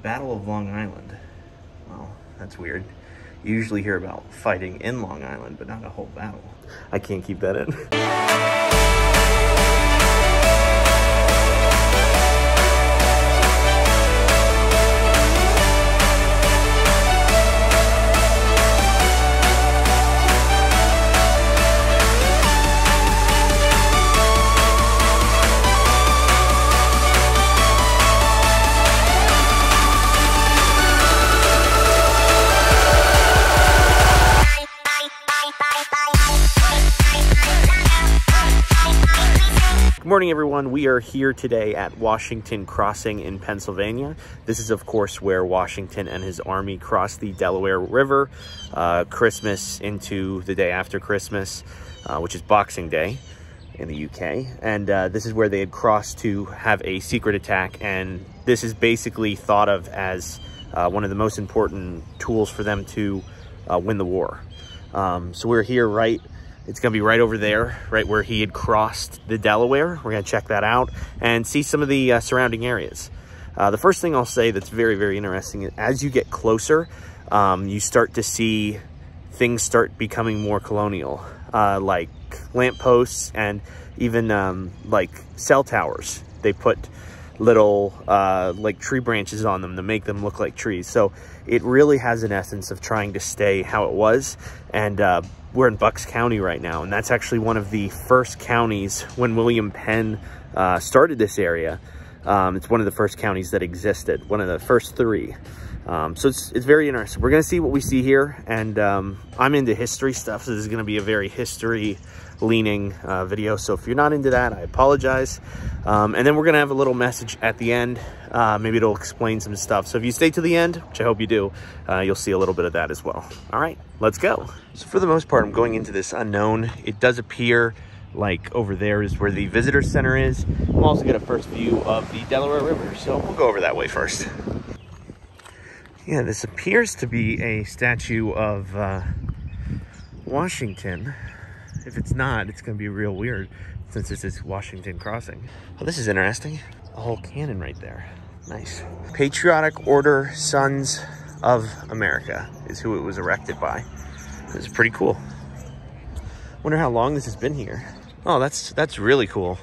Battle of Long Island. Well, that's weird. You usually hear about fighting in Long Island, but not a whole battle. I can't keep that in. Good morning, everyone. We are here today at Washington Crossing in Pennsylvania. This is, of course, where Washington and his army crossed the Delaware River, Christmas into the day after Christmas, which is Boxing Day in the UK. And this is where they had crossed to have a secret attack. And this is basically thought of as one of the most important tools for them to win the war. So we're here it's going to be right over there, right where he had crossed the Delaware. We're going to check that out and see some of the surrounding areas. The first thing I'll say that's very, very interesting is as you get closer, you start to see things start becoming more colonial, like lampposts and even like cell towers. They put little like tree branches on them to make them look like trees. So it really has an essence of trying to stay how it was. And we're in Bucks County right now, and that's actually one of the first counties when William Penn started this area. It's one of the first counties that existed, one of the first three. So it's very interesting. We're gonna see what we see here, and I'm into history stuff, so this is gonna be a very history leaning video. So if you're not into that, I apologize. And then we're gonna have a little message at the end. Maybe it'll explain some stuff. So if you stay to the end, which I hope you do, you'll see a little bit of that as well. All right, let's go. So for the most part, I'm going into this unknown. It does appear like over there is where the visitor center is. We'll also get a first view of the Delaware River. So we'll go over that way first. Yeah, this appears to be a statue of Washington. If it's not, it's going to be real weird since this is Washington Crossing. Oh, this is interesting. A whole cannon right there. Nice. Patriotic Order Sons of America is who it was erected by. It's pretty cool. Wonder how long this has been here. Oh, that's really cool.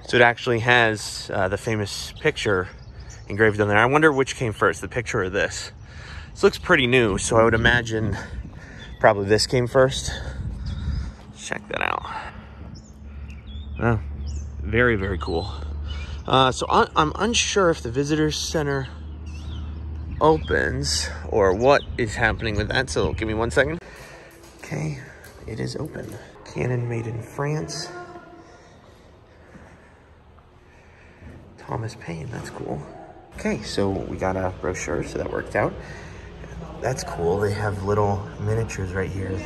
So it actually has the famous picture engraved on there. I wonder which came first, the picture or this. This looks pretty new, so I would imagine probably this came first. Check that out. Oh, very, very cool. So I'm unsure if the visitor center opens or what is happening with that. So give me 1 second. Okay, it is open. Cannon made in France. Thomas Paine, that's cool. Okay, so we got a brochure, so that worked out. That's cool. They have little miniatures right here.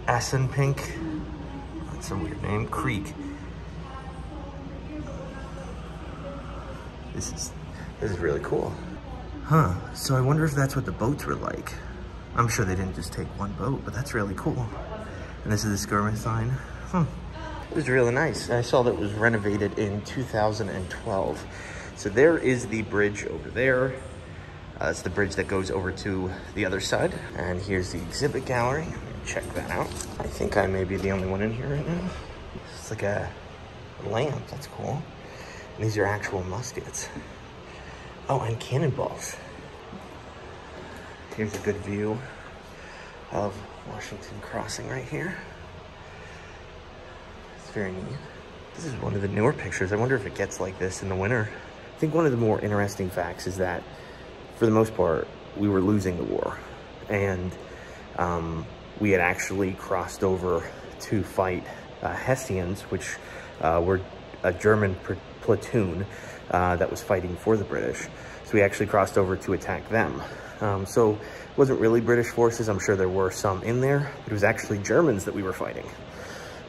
Assunpink, that's a weird name, Creek. This is really cool. Huh, so I wonder if that's what the boats were like. I'm sure they didn't just take one boat, but that's really cool. And this is the skirmish sign. It was really nice. I saw that it was renovated in 2012. So there is the bridge over there. It's the bridge that goes over to the other side. And here's the exhibit gallery. Check that out. I think I may be the only one in here right now. It's like a lamp, that's cool. And these are actual muskets. Oh, and cannonballs. Here's a good view of Washington Crossing right here. It's very neat. This is one of the newer pictures. I wonder if it gets like this in the winter. I think one of the more interesting facts is that for the most part, we were losing the war. And we had actually crossed over to fight Hessians, which were a German platoon that was fighting for the British. So we actually crossed over to attack them. So it wasn't really British forces. I'm sure there were some in there, but it was actually Germans that we were fighting.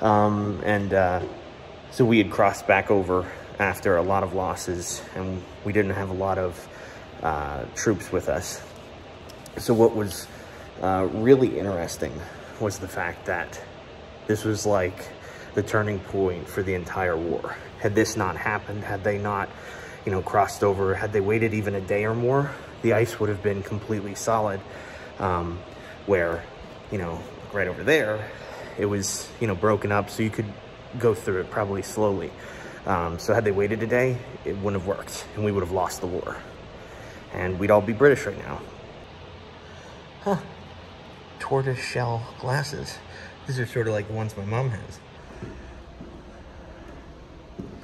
So we had crossed back over after a lot of losses, and we didn't have a lot of troops with us. So what was really interesting was the fact that this was like the turning point for the entire war. Had this not happened, had they not, you know, crossed over. Had they waited even a day or more, the ice would have been completely solid, where, you know, right over there, it was, you know, broken up, so you could go through it probably slowly. So had they waited a day, it wouldn't have worked, and we would have lost the war. And we'd all be British right now. Huh. Tortoise shell glasses. These are sort of like the ones my mom has.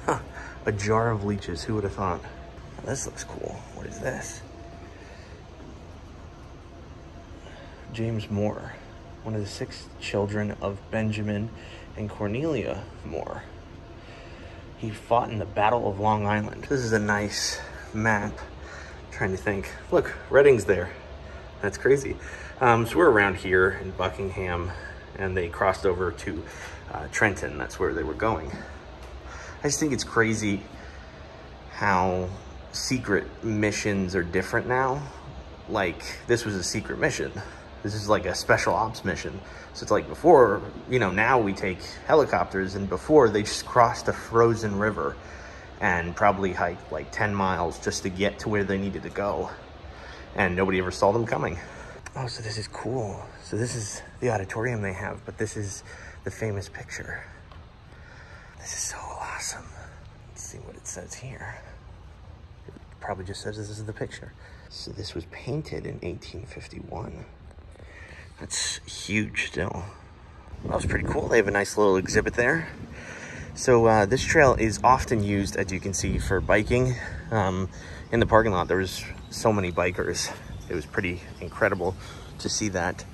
Huh. A jar of leeches, who would have thought? This looks cool. What is this? James Moore, one of the 6 children of Benjamin and Cornelia Moore. He fought in the Battle of Long Island. This is a nice map. I'm trying to think. Look, Reading's there. That's crazy. So we're around here in Buckingham, and they crossed over to Trenton. That's where they were going. I just think it's crazy how secret missions are different now. Like, this was a secret mission. This is like a special ops mission. So it's like before, you know, now we take helicopters, and before they just crossed a frozen river and probably hiked like 10 miles just to get to where they needed to go. And nobody ever saw them coming. Oh, so this is cool. So this is the auditorium they have, but this is the famous picture. This is so awesome. Let's see what it says here. It probably just says this is the picture. So this was painted in 1851. That's huge still. That was pretty cool. They have a nice little exhibit there. So this trail is often used, as you can see, for biking. In the parking lot, there was so many bikers. It was pretty incredible to see that.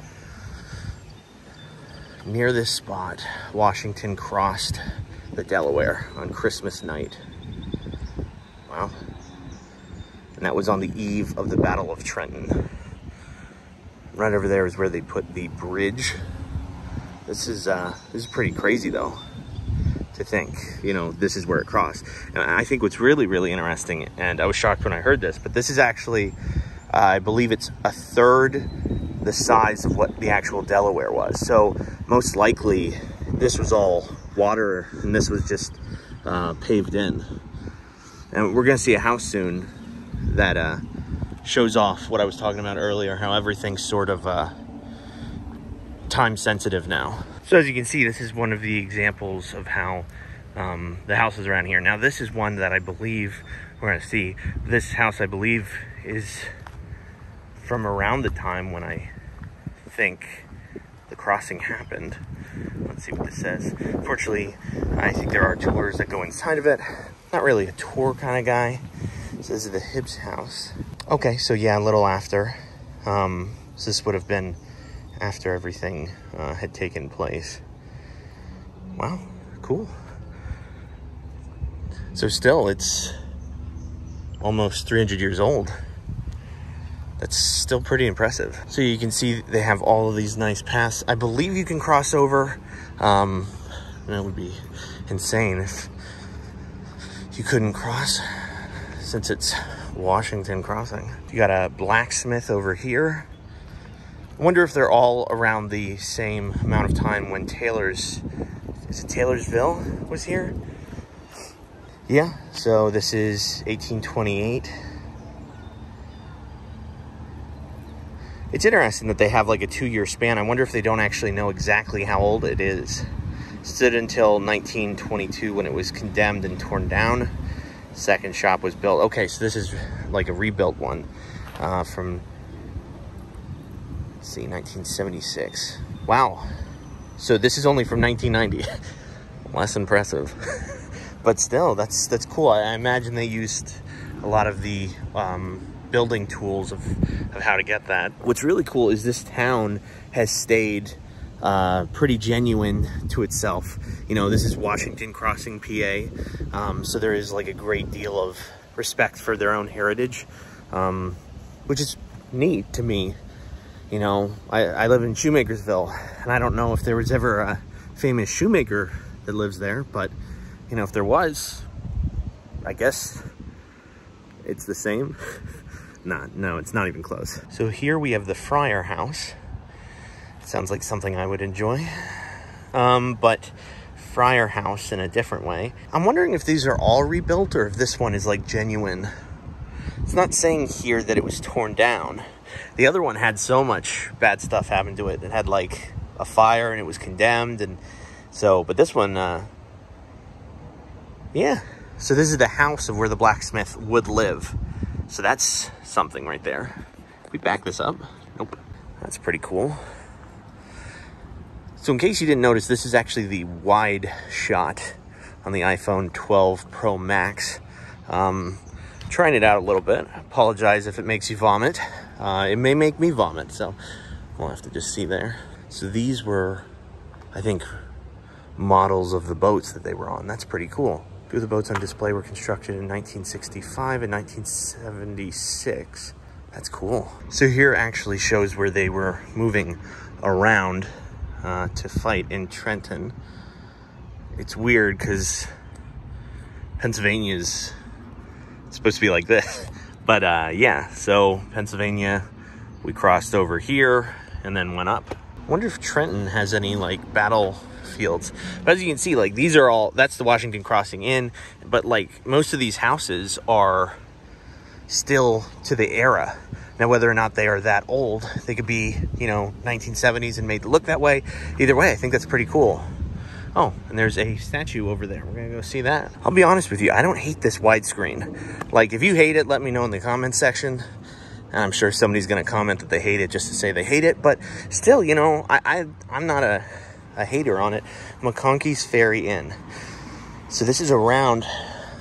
Near this spot, Washington crossed the Delaware on Christmas night. Wow. And that was on the eve of the Battle of Trenton. Right over there is where they put the bridge. This is pretty crazy though, to think, you know, this is where it crossed. And I think what's really, really interesting, and I was shocked when I heard this, but this is actually, I believe it's a third the size of what the actual Delaware was. So most likely this was all water and this was just paved in. And we're gonna see a house soon that shows off what I was talking about earlier, how everything's sort of time sensitive now. So as you can see, this is one of the examples of how the houses around here. Now this is one that I believe we're gonna see. This house, I believe, is from around the time when I think the crossing happened. Let's see what this says. Fortunately, I think there are tours that go inside of it. Not really a tour kind of guy. So this is the Hibbs house. Okay, so yeah, a little after. So this would have been after everything had taken place. Wow, cool. So still, it's almost 300 years old. That's still pretty impressive. So you can see they have all of these nice paths. I believe you can cross over. That would be insane if you couldn't cross, since it's Washington crossing. You got a blacksmith over here. I wonder if they're all around the same amount of time when Taylorsville was here? Yeah, so this is 1828. It's interesting that they have like a 2-year span. I wonder if they don't actually know exactly how old it is. It stood until 1922 when it was condemned and torn down. Second shop was built. Okay, so this is like a rebuilt one from, let's see, 1976. Wow. So this is only from 1990. Less impressive. But still, that's cool. I imagine they used a lot of the building tools of how to get that. What's really cool is this town has stayed pretty genuine to itself. You know, this is Washington Crossing, PA. So there is like a great deal of respect for their own heritage, which is neat to me. You know, I live in Shoemakersville, and I don't know if there was ever a famous shoemaker that lives there, but you know, if there was, I guess it's the same. No, it's not even close. So here we have the Friar House. It sounds like something I would enjoy. But Friar House in a different way. I'm wondering if these are all rebuilt or if this one is like genuine. It's not saying here that it was torn down. The other one had so much bad stuff happen to it. It had like a fire and it was condemned, and so, but this one, yeah. So this is the house of where the blacksmith would live. So that's something right there. Can we back this up? Nope. That's pretty cool. So in case you didn't notice, this is actually the wide shot on the iPhone 12 Pro Max. Trying it out a little bit. Apologize if it makes you vomit. It may make me vomit, so we'll have to just see there. So these were, I think, models of the boats that they were on. That's pretty cool. Two of the boats on display were constructed in 1965 and 1976. That's cool. So here actually shows where they were moving around to fight in Trenton. It's weird because Pennsylvania's supposed to be like this. But yeah, so Pennsylvania, we crossed over here and then went up. I wonder if Trenton has any like battlefields. But as you can see, like these are all, that's the Washington Crossing Inn, but like most of these houses are still to the era. Now, whether or not they are that old, they could be, you know, 1970s and made to look that way. Either way, I think that's pretty cool. Oh, and there's a statue over there. We're gonna go see that. I'll be honest with you, I don't hate this widescreen. Like, if you hate it, let me know in the comments section. And I'm sure somebody's gonna comment that they hate it just to say they hate it. But still, you know, I'm not a hater on it. McConkey's Ferry Inn. So this is around,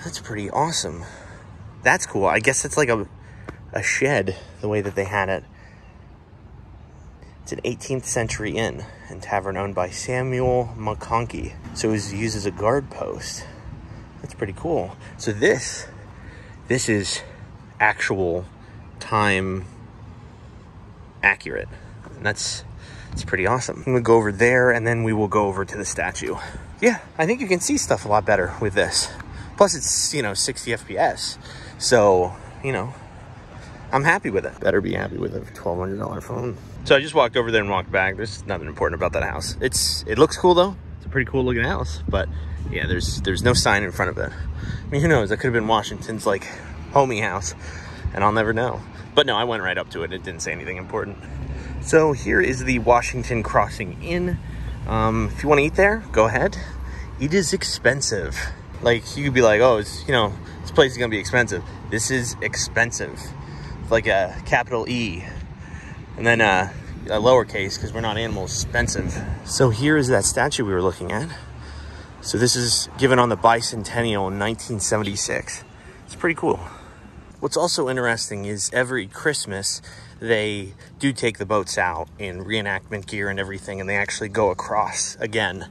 that's pretty awesome. That's cool. I guess it's like a shed, the way that they had it. It's an 18th century inn and tavern owned by Samuel McConkey. So it was used as a guard post. That's pretty cool. So this is actual time accurate. And it's pretty awesome. I'm gonna go over there and then we will go over to the statue. Yeah, I think you can see stuff a lot better with this. Plus it's, you know, 60 FPS. So, you know, I'm happy with it. Better be happy with a $1,200 phone. So I just walked over there and walked back. There's nothing important about that house. It looks cool though. It's a pretty cool looking house, but yeah, there's no sign in front of it. I mean, who knows? That could have been Washington's like homie house, and I'll never know. But no, I went right up to it. It didn't say anything important. So here is the Washington Crossing Inn. If you want to eat there, go ahead. It is expensive. Like, you could be like, oh, it's, you know, this place is gonna be expensive. This is expensive. Like a capital E, and then a lowercase, because we're not animals, expensive. So here is that statue we were looking at. So this is given on the bicentennial in 1976. It's pretty cool. What's also interesting is every Christmas they do take the boats out in reenactment gear and everything, and they actually go across again.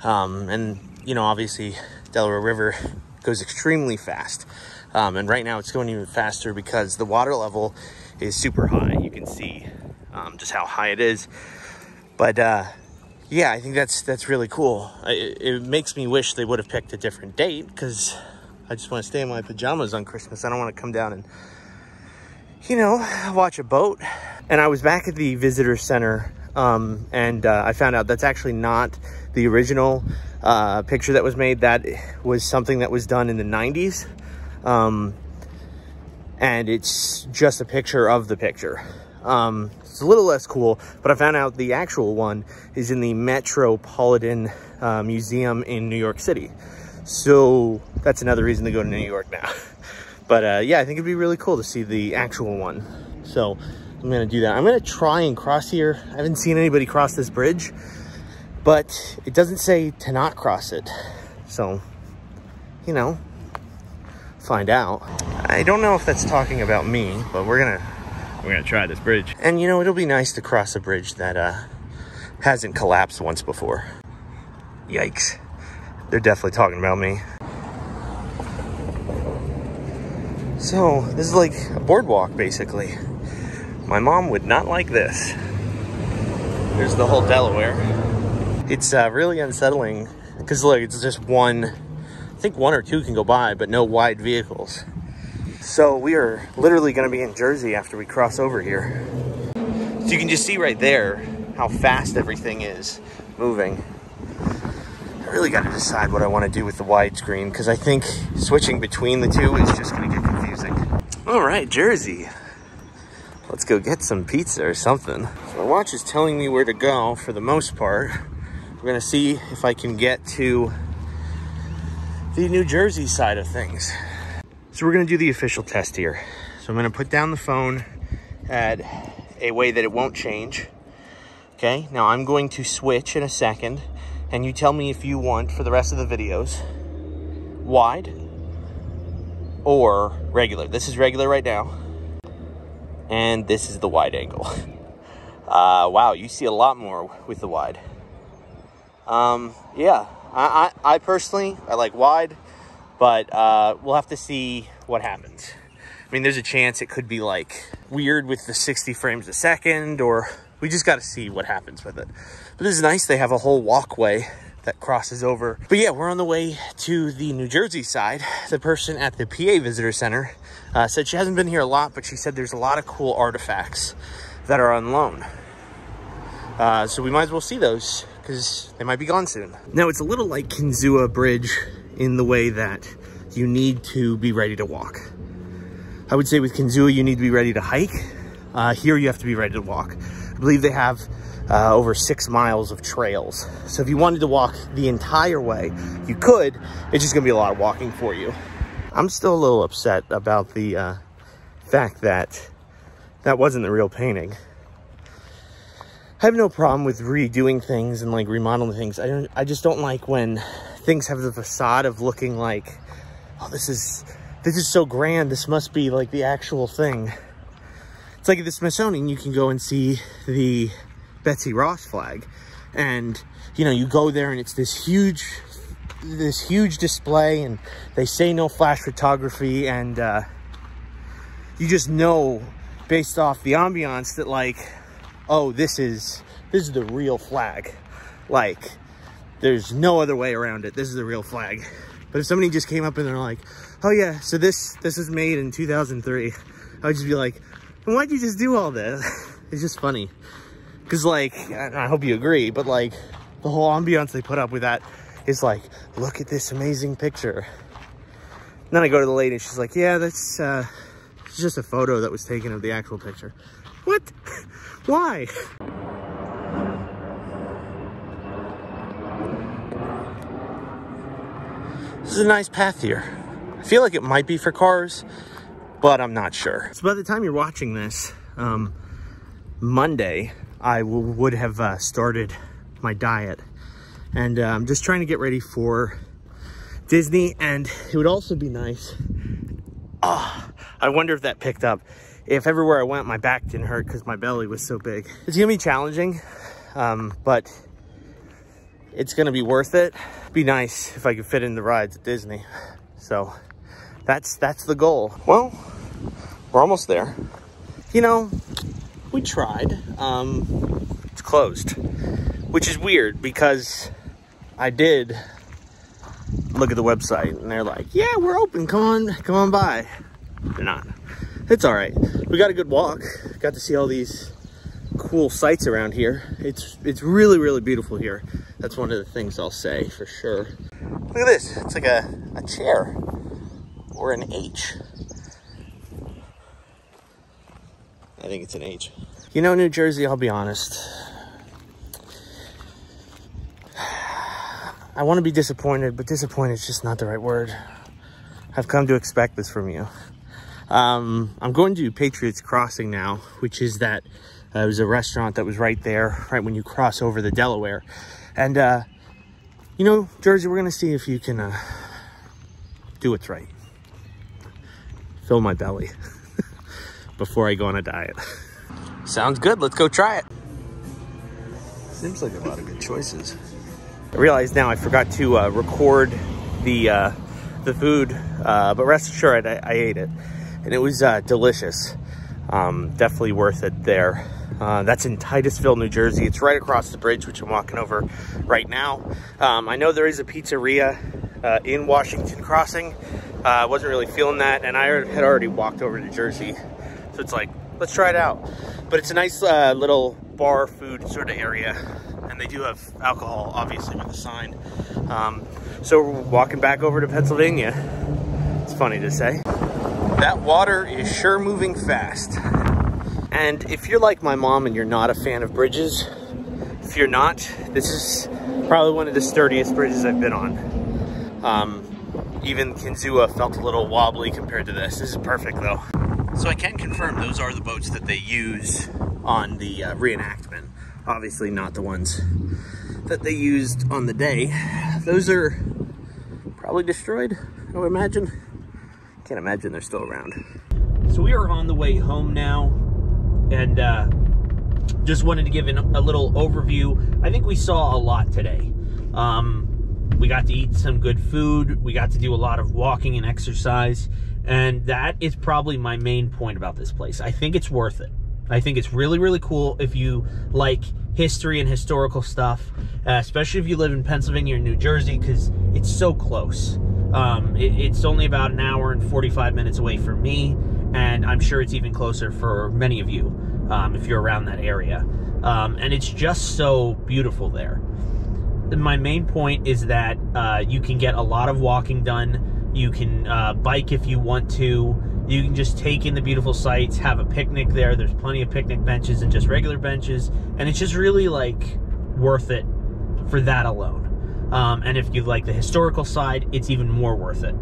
And you know, obviously Delaware River goes extremely fast. And right now it's going even faster because the water level is super high. You can see just how high it is. But yeah, I think that's really cool. It makes me wish they would have picked a different date, because I just want to stay in my pajamas on Christmas. I don't want to come down and, you know, watch a boat. And I was back at the visitor center and I found out that's actually not the original picture that was made. That was something that was done in the 90s. And it's just a picture of the picture. It's a little less cool, but I found out the actual one is in the Metropolitan Museum in New York City. So that's another reason to go to New York now. But yeah, I think it'd be really cool to see the actual one. So I'm gonna do that. I'm gonna try and cross here. I haven't seen anybody cross this bridge, but it doesn't say to not cross it. So, you know, find out. I don't know if that's talking about me, but we're gonna try this bridge. And you know, it'll be nice to cross a bridge that hasn't collapsed once before. Yikes. They're definitely talking about me. So this is like a boardwalk basically. My mom would not like this. There's the whole Delaware. It's really unsettling because look, it's just one, I think one or two can go by, but no wide vehicles. So we are literally gonna be in Jersey after we cross over here. So you can just see right there how fast everything is moving. I really got to decide what I want to do with the widescreen, because I think switching between the two is just going to get confusing. All right, Jersey. Let's go get some pizza or something. So my watch is telling me where to go for the most part. We're going to see if I can get to the New Jersey side of things. So we're going to do the official test here. So I'm going to put down the phone at a way that it won't change. Okay, now I'm going to switch in a second, and you tell me if you want, for the rest of the videos, wide or regular. This is regular right now, and this is the wide angle. Wow, you see a lot more with the wide. Yeah, I personally, I like wide, but we'll have to see what happens. I mean, there's a chance it could be like weird with the 60 frames a second, or we just got to see what happens with it. But this is nice. They have a whole walkway that crosses over. But yeah, we're on the way to the New Jersey side. The person at the PA Visitor Center said she hasn't been here a lot, but she said there's a lot of cool artifacts that are on loan. So we might as well see those, because they might be gone soon. Now, it's a little like Kinzua Bridge in the way that you need to be ready to walk. I would say with Kinzua, you need to be ready to hike. Here, you have to be ready to walk. I believe they have over 6 miles of trails. So if you wanted to walk the entire way, you could. It's just gonna be a lot of walking for you. I'm still a little upset about the fact that that wasn't the real painting. I have no problem with redoing things and like remodeling things. I just don't like when things have the facade of looking like, oh, this is so grand. This must be like the actual thing. It's like at the Smithsonian, you can go and see the Betsy Ross flag, and you know, you go there and it's this huge display, and they say no flash photography, and you just know based off the ambiance that like, oh, this is the real flag. Like, there's no other way around it. This is the real flag. But if somebody just came up and they're like, oh yeah, so this was made in 2003, I would just be like, why'd you just do all this? It's just funny. Because like, I hope you agree, but like the whole ambiance they put up with that is like, look at this amazing picture. And then I go to the lady and she's like, yeah, that's it's just a photo that was taken of the actual picture. What? Why? This is a nice path here. I feel like it might be for cars, but I'm not sure. So by the time you're watching this, Monday, I would have started my diet. And I'm just trying to get ready for Disney, and it would also be nice. Oh, I wonder if that picked up. If everywhere I went, my back didn't hurt because my belly was so big. It's gonna be challenging, but it's gonna be worth it. It'd be nice if I could fit in the rides at Disney. So that's the goal. Well, we're almost there. You know, we tried. It's closed, which is weird because I did look at the website and they're like, yeah, we're open, come on by. They're not. It's all right. We got a good walk. Got to see all these cool sights around here. It's really, really beautiful here. That's one of the things I'll say for sure. Look at this. It's like a chair or an H. I think it's an H. You know, New Jersey, I'll be honest. I want to be disappointed, but disappointed is just not the right word. I've come to expect this from you. I'm going to Patriots Crossing now, which is that it was a restaurant that was right there, right when you cross over the Delaware. And, you know, Jersey, we're going to see if you can do what's right. Fill my belly before I go on a diet. Sounds good. Let's go try it. Seems like a lot of good choices. I realize now I forgot to record the food, but rest assured I ate it. And it was delicious. Definitely worth it there. That's in Titusville, New Jersey. It's right across the bridge, which I'm walking over right now. I know there is a pizzeria in Washington Crossing. I wasn't really feeling that, and I had already walked over to Jersey. So it's like, let's try it out. But it's a nice little bar food sort of area. And and they do have alcohol, obviously, with the sign. So we're walking back over to Pennsylvania. It's funny to say. That water is sure moving fast. And if you're like my mom and you're not a fan of bridges, if you're not, this is probably one of the sturdiest bridges I've been on. Even Kinzua felt a little wobbly compared to this. This is perfect though. So I can confirm those are the boats that they use on the reenactment. Obviously not the ones that they used on the day. Those are probably destroyed, I would imagine. Can't imagine they're still around. So we are on the way home now, and just wanted to give a little overview. I think we saw a lot today. We got to eat some good food. We got to do a lot of walking and exercise, and that is probably my main point about this place. I think it's worth it. I think it's really, really cool if you like history and historical stuff, especially if you live in Pennsylvania or New Jersey, because it's so close. It's only about an hour and 45 minutes away from me, and I'm sure it's even closer for many of you if you're around that area. And it's just so beautiful there. My main point is that you can get a lot of walking done. You can bike if you want to. You can just take in the beautiful sights, have a picnic there. There's plenty of picnic benches and just regular benches. And it's just really, like, worth it for that alone. And if you like the historical side, it's even more worth it.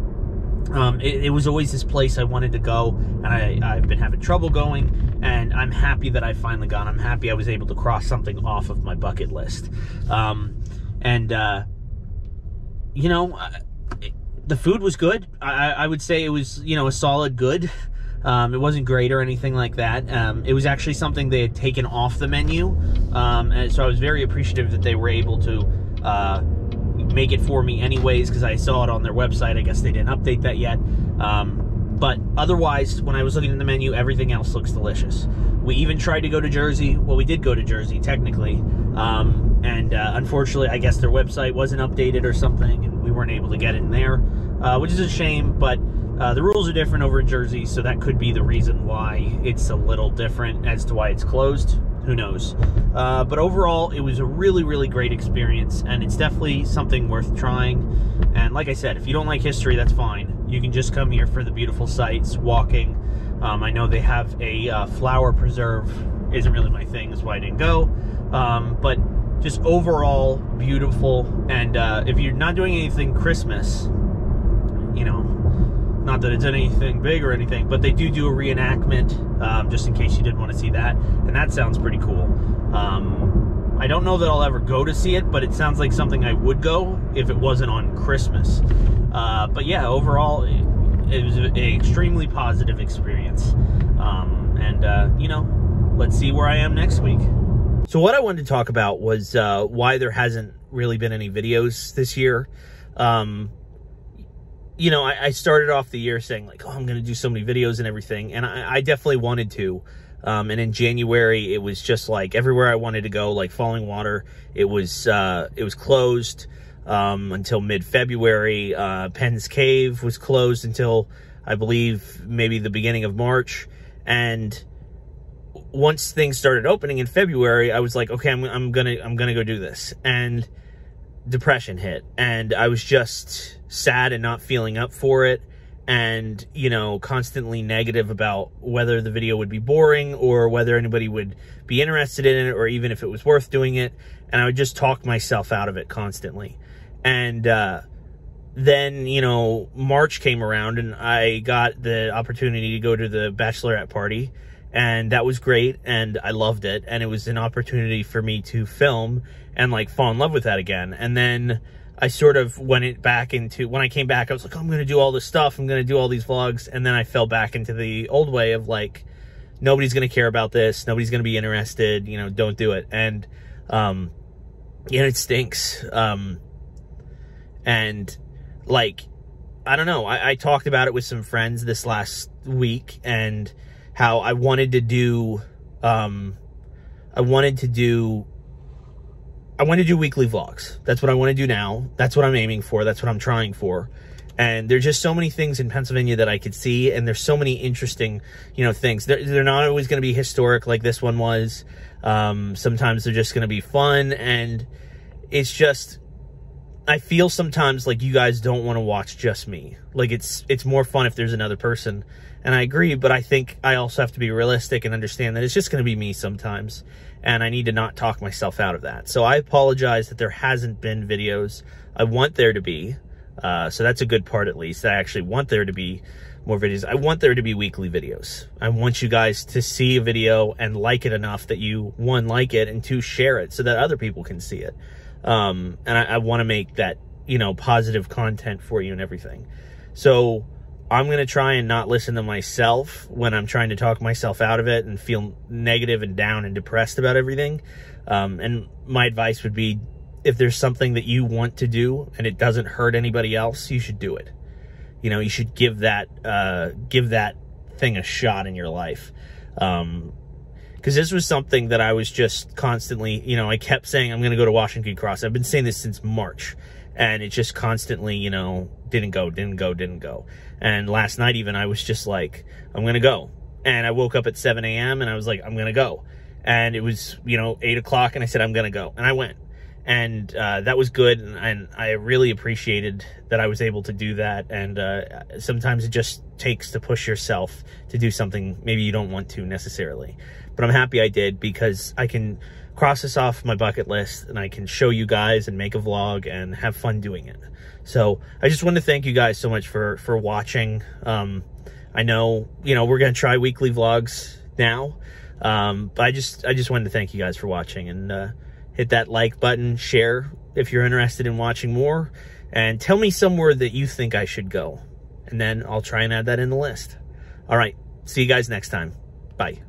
It was always this place I wanted to go, and I've been having trouble going, and I'm happy that I finally got. I'm happy I was able to cross something off of my bucket list. You know, the food was good. I would say it was, you know, a solid good. It wasn't great or anything like that. It was actually something they had taken off the menu. And so I was very appreciative that they were able to make it for me anyways, because I saw it on their website. I guess they didn't update that yet. But otherwise, when I was looking at the menu, everything else looks delicious. We even tried to go to Jersey. Well, we did go to Jersey, technically. Unfortunately, I guess their website wasn't updated or something, and we weren't able to get in there, which is a shame, but the rules are different over in Jersey, so that could be the reason why it's a little different as to why it's closed. Who knows? But overall, it was a really, really great experience, and it's definitely something worth trying. And like I said, if you don't like history, that's fine. You can just come here for the beautiful sights, walking. I know they have a flower preserve. Isn't really my thing, that's why I didn't go. But just overall beautiful. And if you're not doing anything Christmas, you know, not that it's anything big or anything, but they do a reenactment, just in case you did want to see that, and that sounds pretty cool. I don't know that I'll ever go to see it, but it sounds like something I would go if it wasn't on Christmas. But yeah, overall, it was an extremely positive experience. You know, let's see where I am next week. So what I wanted to talk about was why there hasn't really been any videos this year. You know, I started off the year saying, like, oh, I'm going to do so many videos and everything, and I definitely wanted to. And in January, it was just like everywhere I wanted to go, like Falling Water, it was closed until mid-February. Penn's Cave was closed until, I believe, maybe the beginning of March. And once things started opening in February, I was like, okay, I'm gonna go do this. And depression hit, and I was just sad and not feeling up for it, and, you know, constantly negative about whether the video would be boring or whether anybody would be interested in it or even if it was worth doing it. And I would just talk myself out of it constantly. And then, you know, March came around, and I got the opportunity to go to the bachelorette party, and that was great, and I loved it, and it was an opportunity for me to film and, like, fall in love with that again. And then I sort of went back into, when I came back, I was like, oh, I'm going to do all this stuff, I'm going to do all these vlogs, and then I fell back into the old way of, like, nobody's going to care about this, nobody's going to be interested, you know, don't do it. And, yeah, it stinks. And, like, I don't know, I talked about it with some friends this last week, and how I wanted to do weekly vlogs. That's what I want to do now. That's what I'm aiming for. That's what I'm trying for. And there's just so many things in Pennsylvania that I could see, and there's so many interesting, you know, things. They're not always going to be historic like this one was. Sometimes they're just going to be fun, and it's just, I feel sometimes like you guys don't want to watch just me. Like, it's more fun if there's another person, and I agree, but I think I also have to be realistic and understand that it's just going to be me sometimes, and I need to not talk myself out of that. So I apologize that there hasn't been videos. I want there to be. So that's a good part, at least. I actually want there to be more videos. I want there to be weekly videos. I want you guys to see a video and like it enough that you, one, like it, and two, share it so that other people can see it. And I want to make that, you know, positive content for you and everything. So I'm going to try and not listen to myself when I'm trying to talk myself out of it and feel negative and down and depressed about everything. And my advice would be, if there's something that you want to do and it doesn't hurt anybody else, you should do it. You know, you should give that thing a shot in your life. Because this was something that I was just constantly, you know, I kept saying, I'm going to go to Washington Cross. I've been saying this since March, and it just constantly, you know, didn't go. And last night even, I was just like, I'm going to go. And I woke up at 7 a.m. and I was like, I'm going to go. And it was, you know, 8 o'clock, and I said, I'm going to go. And I went. And that was good, and I really appreciated that I was able to do that. And sometimes it just takes to push yourself to do something maybe you don't want to necessarily. But I'm happy I did, because I can cross this off my bucket list, and I can show you guys and make a vlog and have fun doing it. So I just want to thank you guys so much for watching. I know, you know, we're going to try weekly vlogs now. But I just wanted to thank you guys for watching, and hit that like button, share if you're interested in watching more, and tell me somewhere that you think I should go. And then I'll try and add that in the list. All right, see you guys next time. Bye.